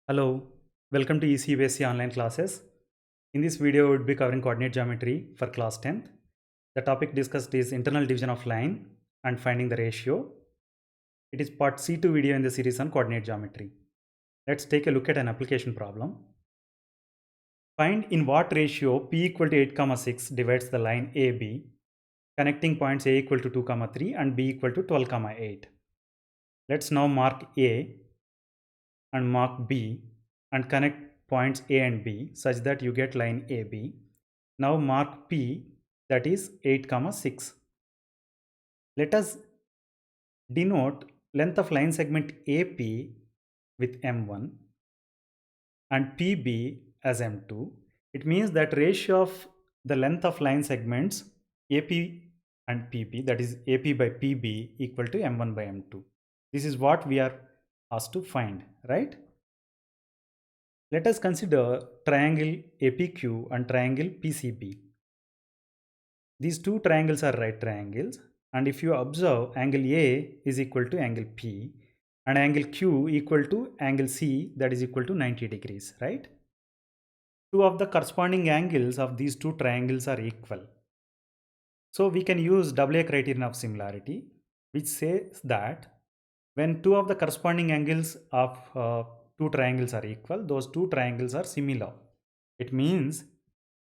Hello, welcome to ECBSC online classes. In this video, we would be covering coordinate geometry for class 10th. The topic discussed is internal division of line and finding the ratio. It is part C2 video in the series on coordinate geometry. Let's take a look at an application problem. Find in what ratio p equal to 8, 6 divides the line AB connecting points A equal to 2, 3 and B equal to 12, 8. Let's now mark A and mark B and connect points A and B such that you get line AB. Now mark P, that is 8, 6. Let us denote length of line segment AP with M1 and PB as M2. It means that ratio of the length of line segments AP and PB, that is AP by PB, equal to M1 by M2. This is what we are asked to find, right? Let us consider triangle APQ and triangle PCB. These two triangles are right triangles, and if you observe, angle A is equal to angle P and angle Q equal to angle C, that is equal to 90 degrees, right? Two of the corresponding angles of these two triangles are equal. So we can use AA criterion of similarity, which says that when two of the corresponding angles of two triangles are equal, those two triangles are similar. It means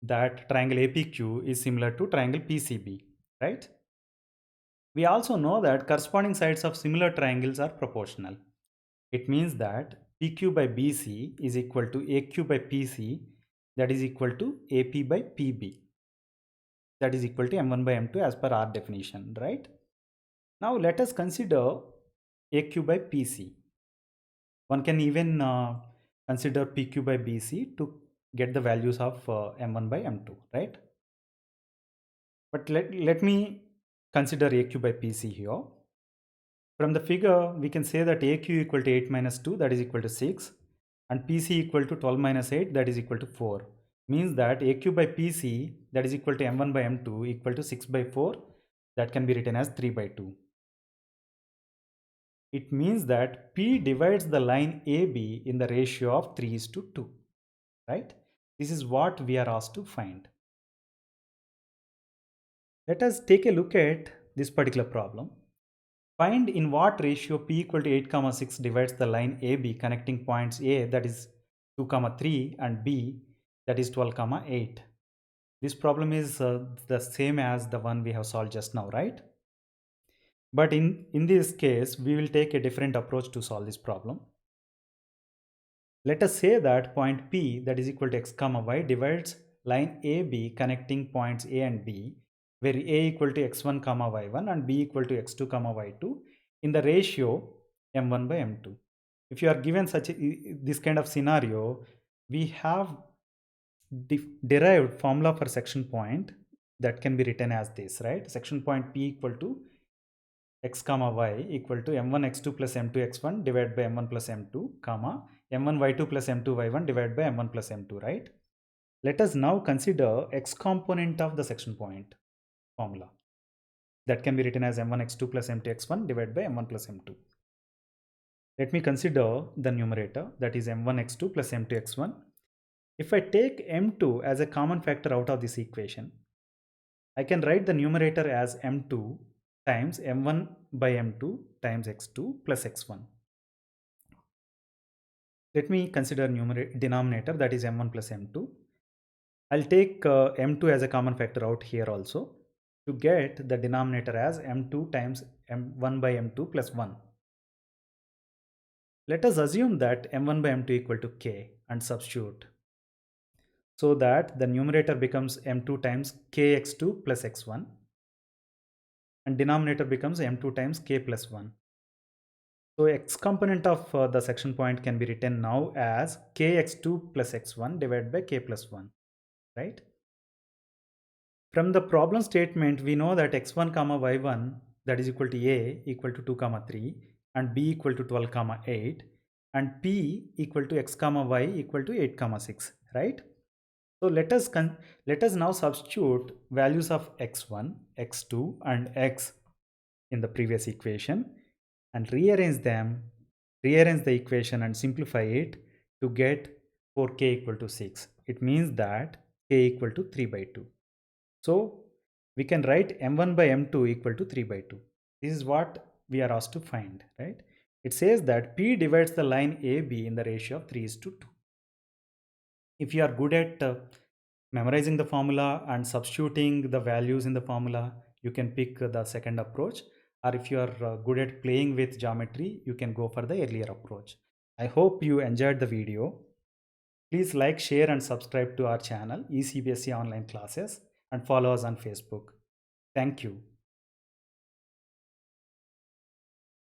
that triangle APQ is similar to triangle PCB, right? We also know that corresponding sides of similar triangles are proportional. It means that PQ by BC is equal to AQ by PC, that is equal to AP by PB, that is equal to M1 by M2 as per our definition, right? Now let us consider AQ by PC. One can even consider PQ by BC to get the values of M1 by M2, right? But let me consider AQ by PC here. From the figure, we can say that AQ equal to 8 minus 2, that is equal to 6, and PC equal to 12 minus 8, that is equal to 4. Means that AQ by PC, that is equal to M1 by M2, equal to 6 by 4, that can be written as 3 by 2. It means that P divides the line AB in the ratio of 3 is to 2, right? This is what we are asked to find. Let us take a look at this particular problem. Find in what ratio p equal to 8, 6 divides the line AB connecting points A, that is 2, 3 and B, that is 12, 8. This problem is the same as the one we have solved just now, right? But in this case, we will take a different approach to solve this problem. Let us say that point P, that is equal to x, y, divides line AB connecting points A and B, where A equal to x1, y1 and B equal to x2, y2 in the ratio m1 by m2. If you are given this kind of scenario, we have derived formula for section point that can be written as this, right? Section point P equal to x y equal to m1 x2 plus m2 x1 divided by m1 plus m2 comma m1 y2 plus m2 y1 divided by m1 plus m2, right? Let us now consider x component of the section point formula that can be written as m1 x2 plus m2 x1 divided by m1 plus m2. Let me consider the numerator, that is m1 x2 plus m2 x1. If I take m2 as a common factor out of this equation, I can write the numerator as m2 times m1 by m2 times x2 plus x1. Let me consider denominator, that is m1 plus m2. I'll take m2 as a common factor out here also to get the denominator as m2 times m1 by m2 plus 1. Let us assume that m1 by m2 equal to k and substitute, so that the numerator becomes m2 times kx2 plus x1 and denominator becomes m2 times k plus 1. So x component of the section point can be written now as kx2 plus x1 divided by k plus 1, right? From the problem statement, we know that x1 comma y1, that is equal to a equal to 2 comma 3 and b equal to 12 comma 8 and p equal to x comma y equal to 8 comma 6, right? So let us now substitute values of x1, x2 and x in the previous equation and rearrange the equation and simplify it to get for k equal to 6. It means that k equal to 3 by 2. So we can write m1 by m2 equal to 3 by 2. This is what we are asked to find, right? It says that P divides the line AB in the ratio of 3 is to 2. If you are good at memorizing the formula and substituting the values in the formula, you can pick the second approach. Or if you are good at playing with geometry, you can go for the earlier approach. I hope you enjoyed the video. Please like, share and subscribe to our channel, eCBSE Online Classes, and follow us on Facebook. Thank you.